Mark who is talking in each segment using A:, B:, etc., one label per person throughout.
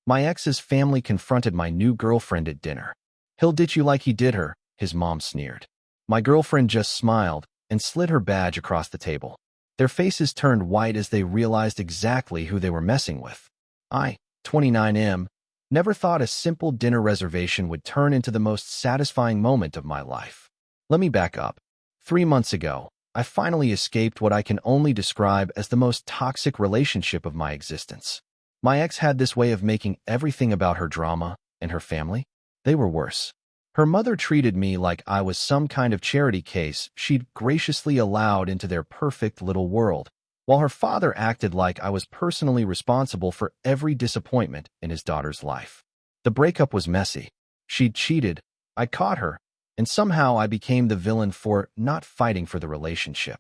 A: My ex's family confronted my new girlfriend at dinner. He'll ditch you like he did her, his mom sneered. My girlfriend just smiled and slid her badge across the table. Their faces turned white as they realized exactly who they were messing with. I, 29M, never thought a simple dinner reservation would turn into the most satisfying moment of my life. Let me back up. 3 months ago, I finally escaped what I can only describe as the most toxic relationship of my existence. My ex had this way of making everything about her drama and her family. They were worse. Her mother treated me like I was some kind of charity case she'd graciously allowed into their perfect little world, while her father acted like I was personally responsible for every disappointment in his daughter's life. The breakup was messy. She'd cheated, I caught her, and somehow I became the villain for not fighting for the relationship.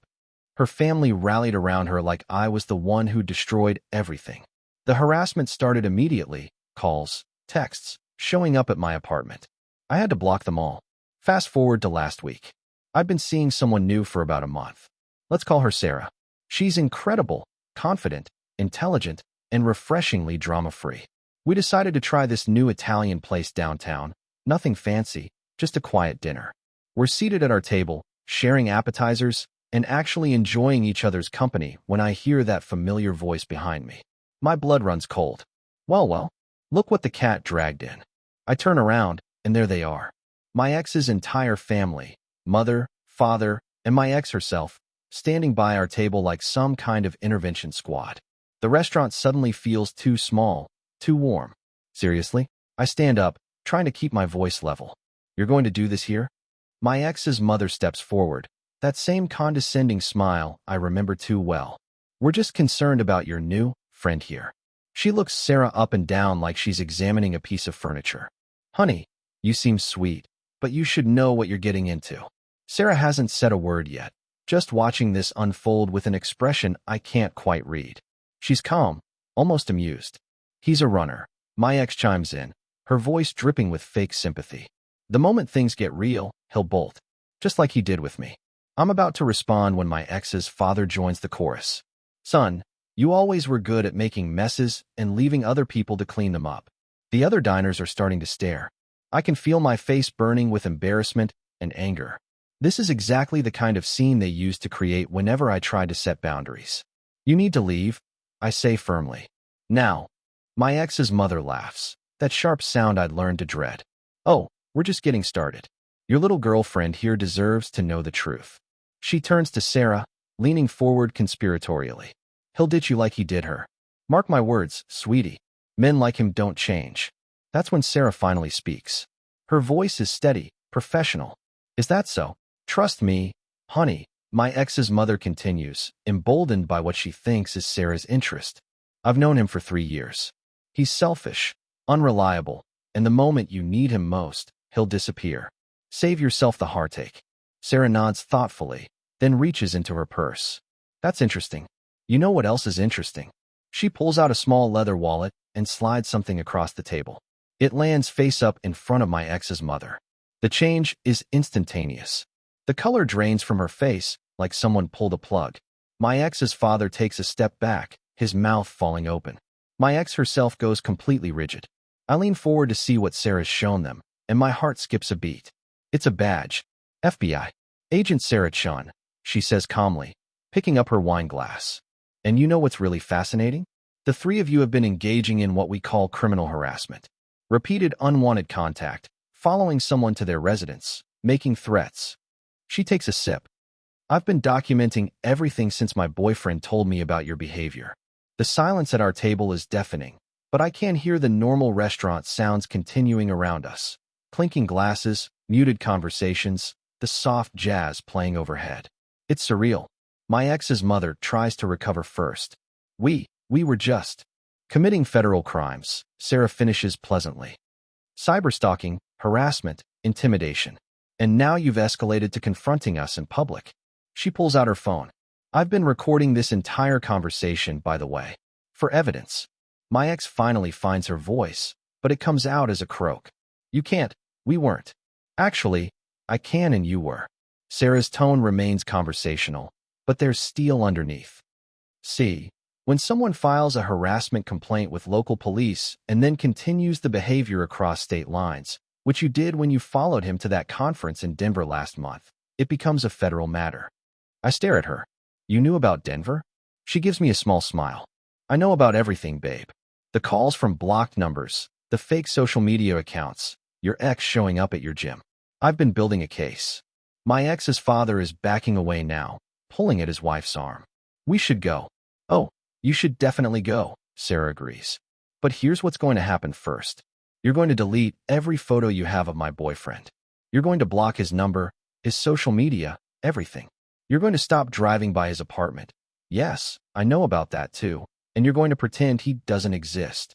A: Her family rallied around her like I was the one who destroyed everything. The harassment started immediately, calls, texts, showing up at my apartment. I had to block them all. Fast forward to last week. I've been seeing someone new for about a month. Let's call her Sarah. She's incredible, confident, intelligent, and refreshingly drama-free. We decided to try this new Italian place downtown. Nothing fancy, just a quiet dinner. We're seated at our table, sharing appetizers, and actually enjoying each other's company when I hear that familiar voice behind me. My blood runs cold. Well, look what the cat dragged in. I turn around, and there they are. My ex's entire family, mother, father, and my ex herself, standing by our table like some kind of intervention squad. The restaurant suddenly feels too small, too warm. Seriously? I stand up, trying to keep my voice level. You're going to do this here? My ex's mother steps forward, that same condescending smile I remember too well. We're just concerned about your new friend here. She looks Sarah up and down like she's examining a piece of furniture. Honey, you seem sweet, but you should know what you're getting into. Sarah hasn't said a word yet, just watching this unfold with an expression I can't quite read. She's calm, almost amused. He's a runner. My ex chimes in, her voice dripping with fake sympathy. The moment things get real, he'll bolt, just like he did with me. I'm about to respond when my ex's father joins the chorus. Son, you always were good at making messes and leaving other people to clean them up. The other diners are starting to stare. I can feel my face burning with embarrassment and anger. This is exactly the kind of scene they use to create whenever I try to set boundaries. You need to leave, I say firmly. Now. My ex's mother laughs, that sharp sound I'd learned to dread. Oh, we're just getting started. Your little girlfriend here deserves to know the truth. She turns to Sarah, leaning forward conspiratorially. He'll ditch you like he did her. Mark my words, sweetie. Men like him don't change. That's when Sarah finally speaks. Her voice is steady, professional. Is that so? Trust me, honey, my ex's mother continues, emboldened by what she thinks is Sarah's interest. I've known him for 3 years. He's selfish, unreliable, and the moment you need him most, he'll disappear. Save yourself the heartache. Sarah nods thoughtfully, then reaches into her purse. That's interesting. You know what else is interesting? She pulls out a small leather wallet and slides something across the table. It lands face up in front of my ex's mother. The change is instantaneous. The color drains from her face like someone pulled a plug. My ex's father takes a step back, his mouth falling open. My ex herself goes completely rigid. I lean forward to see what Sarah's shown them, and my heart skips a beat. It's a badge. FBI. Agent Sarah Chun, she says calmly, picking up her wine glass. And you know what's really fascinating? The 3 of you have been engaging in what we call criminal harassment. Repeated unwanted contact, following someone to their residence, making threats. She takes a sip. I've been documenting everything since my boyfriend told me about your behavior. The silence at our table is deafening, but I can hear the normal restaurant sounds continuing around us. Clinking glasses, muted conversations, the soft jazz playing overhead. It's surreal. My ex's mother tries to recover first. We were just committing federal crimes, Sarah finishes pleasantly. Cyberstalking, harassment, intimidation. And now you've escalated to confronting us in public. She pulls out her phone. I've been recording this entire conversation, by the way, for evidence. My ex finally finds her voice, but it comes out as a croak. You can't. We weren't. Actually, I can and you were. Sarah's tone remains conversational, but there's steel underneath. See, When someone files a harassment complaint with local police and then continues the behavior across state lines, which you did when you followed him to that conference in Denver last month, it becomes a federal matter. I stare at her. You knew about Denver? She gives me a small smile. I know about everything, babe. The calls from blocked numbers, the fake social media accounts, your ex showing up at your gym. I've been building a case. My ex's father is backing away now, pulling at his wife's arm. We should go. Oh, you should definitely go, Sarah agrees. But here's what's going to happen first. You're going to delete every photo you have of my boyfriend. You're going to block his number, his social media, everything. You're going to stop driving by his apartment. Yes, I know about that too. And you're going to pretend he doesn't exist.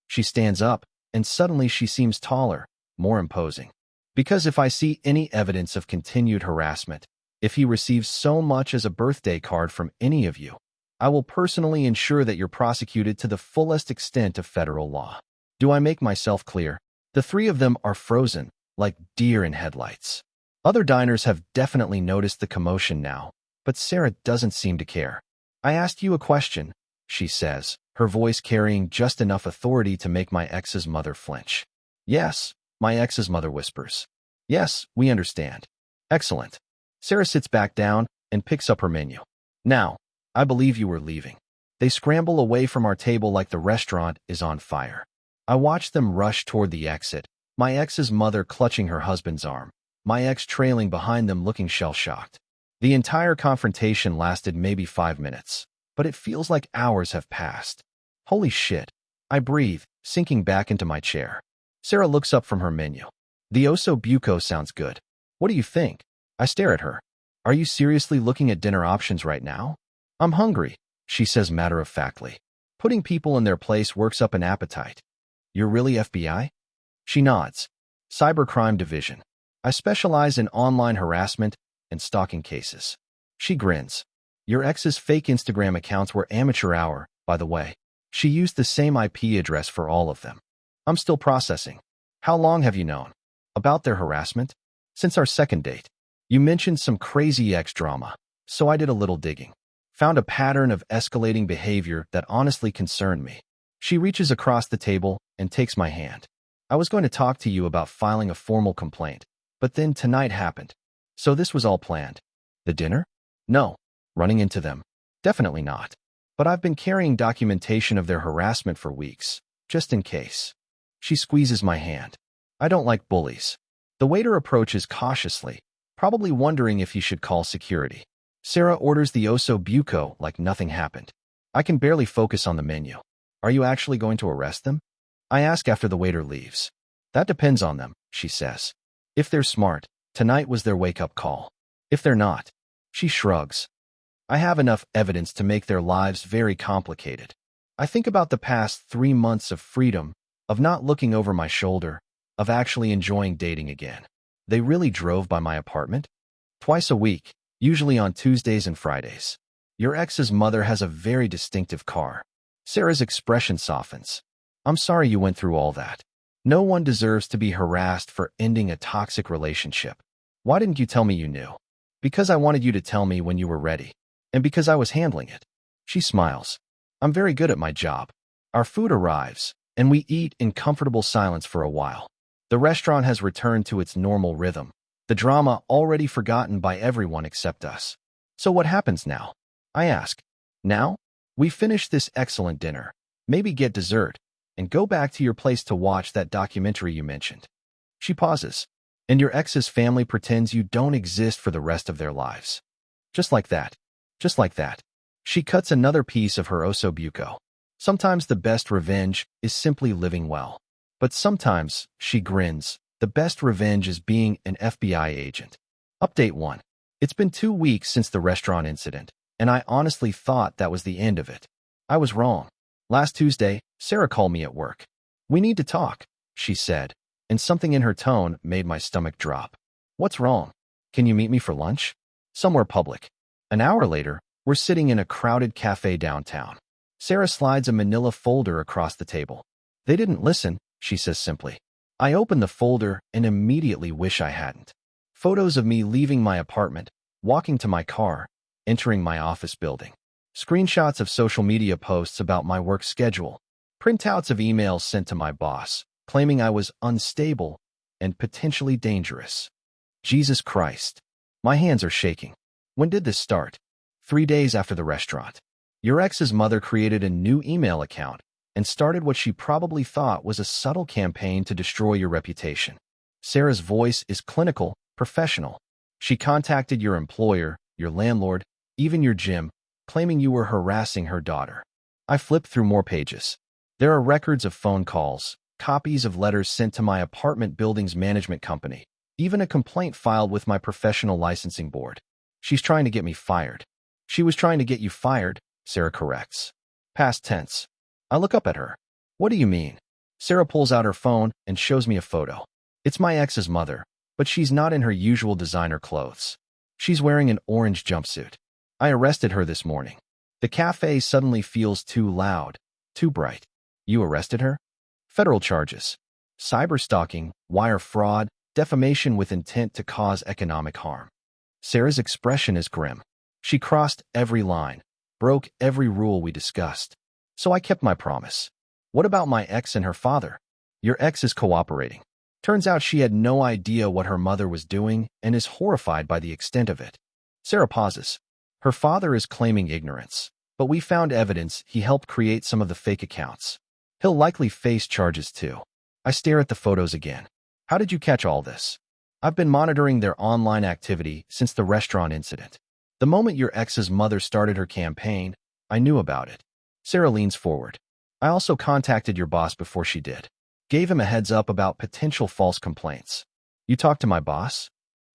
A: She stands up, and suddenly she seems taller, more imposing. Because if I see any evidence of continued harassment, if he receives so much as a birthday card from any of you, I will personally ensure that you're prosecuted to the fullest extent of federal law. Do I make myself clear? The three of them are frozen, like deer in headlights. Other diners have definitely noticed the commotion now, but Sarah doesn't seem to care. I asked you a question, she says, her voice carrying just enough authority to make my ex's mother flinch. Yes, my ex's mother whispers. Yes, we understand. Excellent. Sarah sits back down and picks up her menu. Now, I believe you were leaving. They scramble away from our table like the restaurant is on fire. I watch them rush toward the exit, my ex's mother clutching her husband's arm, my ex trailing behind them looking shell-shocked. The entire confrontation lasted maybe 5 minutes, but it feels like hours have passed. Holy shit. I breathe, sinking back into my chair. Sarah looks up from her menu. The osso buco sounds good. What do you think? I stare at her. Are you seriously looking at dinner options right now? I'm hungry, she says matter-of-factly. Putting people in their place works up an appetite. You're really FBI? She nods. Cybercrime Division. I specialize in online harassment and stalking cases. She grins. Your ex's fake Instagram accounts were amateur hour, by the way. She used the same IP address for all of them. I'm still processing. How long have you known? About their harassment? Since our second date. You mentioned some crazy ex drama, so I did a little digging. Found a pattern of escalating behavior that honestly concerned me. She reaches across the table and takes my hand. I was going to talk to you about filing a formal complaint, but then tonight happened. So this was all planned. The dinner? No. Running into them? Definitely not. But I've been carrying documentation of their harassment for weeks, just in case. She squeezes my hand. I don't like bullies. The waiter approaches cautiously, probably wondering if he should call security. Sarah orders the osso buco like nothing happened. I can barely focus on the menu. Are you actually going to arrest them? I ask after the waiter leaves. That depends on them, she says. If they're smart, tonight was their wake-up call. If they're not, she shrugs. I have enough evidence to make their lives very complicated. I think about the past 3 months of freedom, of not looking over my shoulder, of actually enjoying dating again. They really drove by my apartment? Twice a week, usually on Tuesdays and Fridays. Your ex's mother has a very distinctive car. Sarah's expression softens. I'm sorry you went through all that. No one deserves to be harassed for ending a toxic relationship. Why didn't you tell me you knew? Because I wanted you to tell me when you were ready. And because I was handling it. She smiles. I'm very good at my job. Our food arrives, and we eat in comfortable silence for a while. The restaurant has returned to its normal rhythm. The drama already forgotten by everyone except us. So what happens now? I ask. Now? We finish this excellent dinner, maybe get dessert, and go back to your place to watch that documentary you mentioned. She pauses, and your ex's family pretends you don't exist for the rest of their lives. Just like that. Just like that. She cuts another piece of her osso buco. Sometimes the best revenge is simply living well. But sometimes, she grins, the best revenge is being an FBI agent. Update 1. It's been 2 weeks since the restaurant incident, and I honestly thought that was the end of it. I was wrong. Last Tuesday, Sarah called me at work. We need to talk, she said, and something in her tone made my stomach drop. What's wrong? Can you meet me for lunch? Somewhere public. An hour later, we're sitting in a crowded cafe downtown. Sarah slides a manila folder across the table. They didn't listen, she says simply. I open the folder and immediately wish I hadn't. Photos of me leaving my apartment, walking to my car, entering my office building. Screenshots of social media posts about my work schedule. Printouts of emails sent to my boss, claiming I was unstable and potentially dangerous. Jesus Christ. My hands are shaking. When did this start? 3 days after the restaurant. Your ex's mother created a new email account and started what she probably thought was a subtle campaign to destroy your reputation. Sarah's voice is clinical, professional. She contacted your employer, your landlord, even your gym, claiming you were harassing her daughter. I flipped through more pages. There are records of phone calls, copies of letters sent to my apartment building's management company, even a complaint filed with my professional licensing board. She's trying to get me fired. She was trying to get you fired, Sarah corrects. Past tense. I look up at her. What do you mean? Sarah pulls out her phone and shows me a photo. It's my ex's mother, but she's not in her usual designer clothes. She's wearing an orange jumpsuit. I arrested her this morning. The cafe suddenly feels too loud, too bright. You arrested her? Federal charges. Cyberstalking, wire fraud, defamation with intent to cause economic harm. Sarah's expression is grim. She crossed every line, broke every rule we discussed. So I kept my promise. What about my ex and her father? Your ex is cooperating. Turns out she had no idea what her mother was doing and is horrified by the extent of it. Sarah pauses. Her father is claiming ignorance, but we found evidence he helped create some of the fake accounts. He'll likely face charges too. I stare at the photos again. How did you catch all this? I've been monitoring their online activity since the restaurant incident. The moment your ex's mother started her campaign, I knew about it. Sarah leans forward. I also contacted your boss before she did. Gave him a heads up about potential false complaints. You talked to my boss?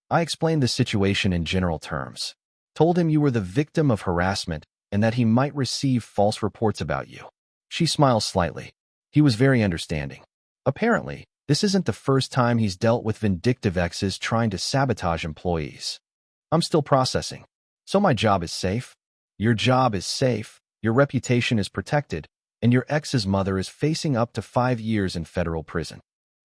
A: I explained the situation in general terms. Told him you were the victim of harassment and that he might receive false reports about you. She smiles slightly. He was very understanding. Apparently, this isn't the first time he's dealt with vindictive exes trying to sabotage employees. I'm still processing. So my job is safe? Your job is safe, your reputation is protected, and your ex's mother is facing up to 5 years in federal prison.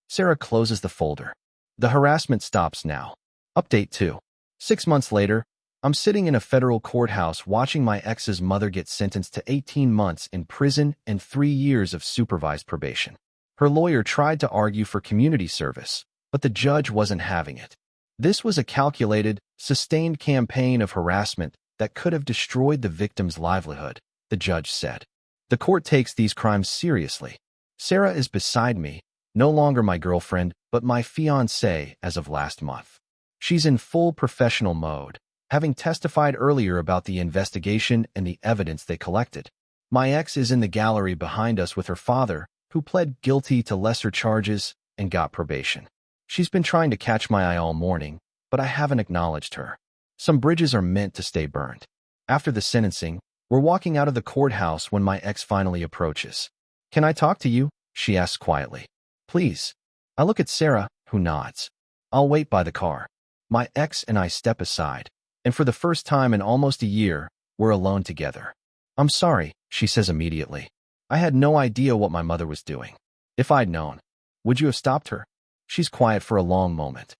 A: Sarah closes the folder. The harassment stops now. Update 2. 6 months later, I'm sitting in a federal courthouse watching my ex's mother get sentenced to 18 months in prison and 3 years of supervised probation. Her lawyer tried to argue for community service, but the judge wasn't having it. This was a calculated, sustained campaign of harassment that could have destroyed the victim's livelihood, the judge said. The court takes these crimes seriously. Sarah is beside me, no longer my girlfriend, but my fiancée as of last month. She's in full professional mode, having testified earlier about the investigation and the evidence they collected. My ex is in the gallery behind us with her father, who pled guilty to lesser charges and got probation. She's been trying to catch my eye all morning, but I haven't acknowledged her. Some bridges are meant to stay burned. After the sentencing, we're walking out of the courthouse when my ex finally approaches. Can I talk to you? She asks quietly. Please. I look at Sarah, who nods. I'll wait by the car. My ex and I step aside, and for the first time in almost a year, we're alone together. I'm sorry, she says immediately. I had no idea what my mother was doing. If I'd known, would you have stopped her? She's quiet for a long moment.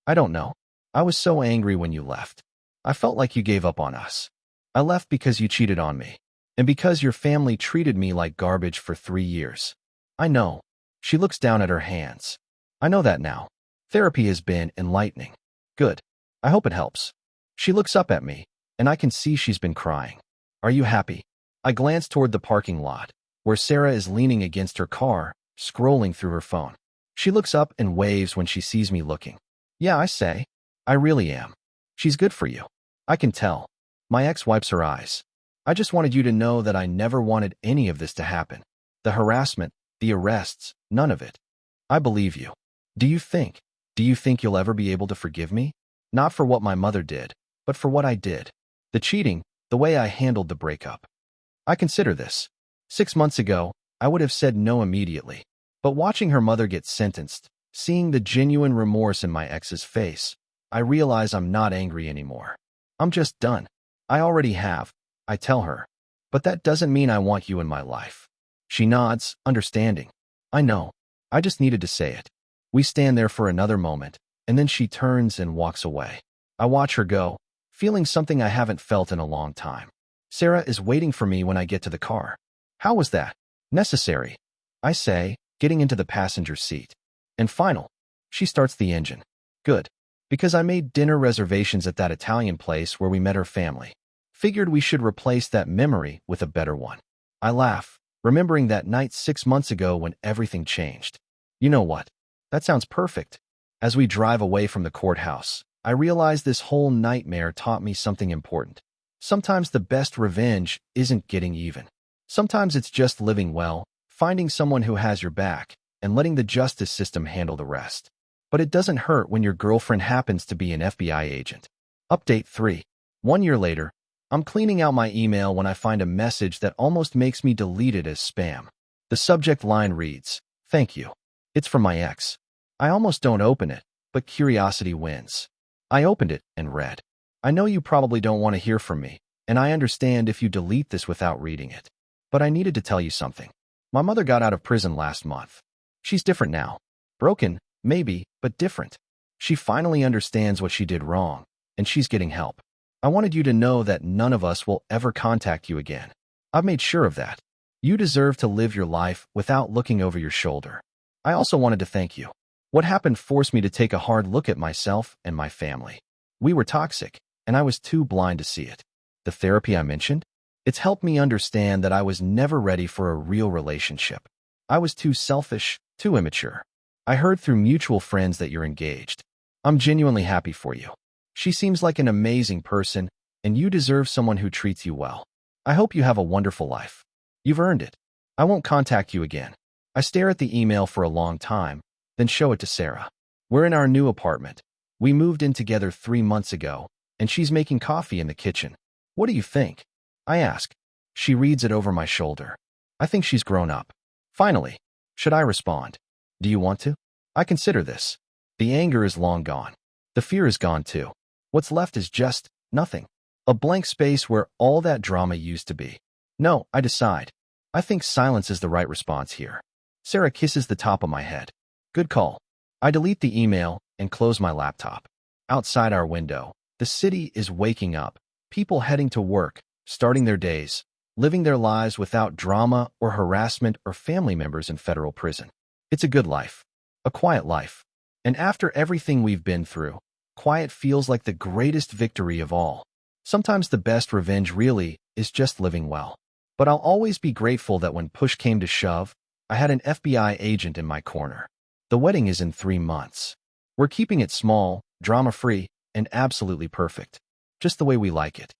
A: I don't know. I was so angry when you left. I felt like you gave up on us. I left because you cheated on me, and because your family treated me like garbage for 3 years. I know. She looks down at her hands. I know that now. Therapy has been enlightening. Good. I hope it helps. She looks up at me, and I can see she's been crying. Are you happy? I glance toward the parking lot, where Sarah is leaning against her car, scrolling through her phone. She looks up and waves when she sees me looking. Yeah, I say. I really am. She's good for you. I can tell. My ex wipes her eyes. I just wanted you to know that I never wanted any of this to happen. The harassment, the arrests, none of it. I believe you. Do you think you'll ever be able to forgive me? Not for what my mother did, but for what I did. The cheating, the way I handled the breakup. I consider this. 6 months ago, I would have said no immediately. But watching her mother get sentenced, seeing the genuine remorse in my ex's face, I realize I'm not angry anymore. I'm just done. I already have, I tell her. But that doesn't mean I want you in my life. She nods, understanding. I know. I just needed to say it. We stand there for another moment, and then she turns and walks away. I watch her go, feeling something I haven't felt in a long time. Sarah is waiting for me when I get to the car. How was that necessary? I say, getting into the passenger seat. And final. She starts the engine. Good. Because I made dinner reservations at that Italian place where we met her family. Figured we should replace that memory with a better one. I laugh, remembering that night 6 months ago when everything changed. You know what? That sounds perfect. As we drive away from the courthouse, I realize this whole nightmare taught me something important. Sometimes the best revenge isn't getting even. Sometimes it's just living well, finding someone who has your back, and letting the justice system handle the rest. But it doesn't hurt when your girlfriend happens to be an FBI agent. Update 3. 1 year later, I'm cleaning out my email when I find a message that almost makes me delete it as spam. The subject line reads, "Thank you." It's from my ex. I almost don't open it, but curiosity wins. I opened it and read, "I know you probably don't want to hear from me, and I understand if you delete this without reading it. But I needed to tell you something. My mother got out of prison last month. She's different now. Broken, maybe, but different. She finally understands what she did wrong, and she's getting help. I wanted you to know that none of us will ever contact you again. I've made sure of that. You deserve to live your life without looking over your shoulder. I also wanted to thank you. What happened forced me to take a hard look at myself and my family. We were toxic, and I was too blind to see it. The therapy I mentioned? It's helped me understand that I was never ready for a real relationship. I was too selfish, too immature. I heard through mutual friends that you're engaged. I'm genuinely happy for you. She seems like an amazing person, and you deserve someone who treats you well. I hope you have a wonderful life. You've earned it. I won't contact you again." I stare at the email for a long time, then show it to Sarah. We're in our new apartment. We moved in together 3 months ago, and she's making coffee in the kitchen. "What do you think?" I ask. She reads it over my shoulder. I think she's grown up. Finally, should I respond? Do you want to? I consider this. The anger is long gone. The fear is gone too. What's left is just nothing. A blank space where all that drama used to be. No, I decide. I think silence is the right response here. Sarah kisses the top of my head. Good call. I delete the email and close my laptop. Outside our window, the city is waking up. People heading to work, starting their days, living their lives without drama or harassment or family members in federal prison. It's a good life. A quiet life. And after everything we've been through, quiet feels like the greatest victory of all. Sometimes the best revenge really is just living well. But I'll always be grateful that when push came to shove, I had an FBI agent in my corner. The wedding is in 3 months. We're keeping it small, drama-free, and absolutely perfect. Just the way we like it.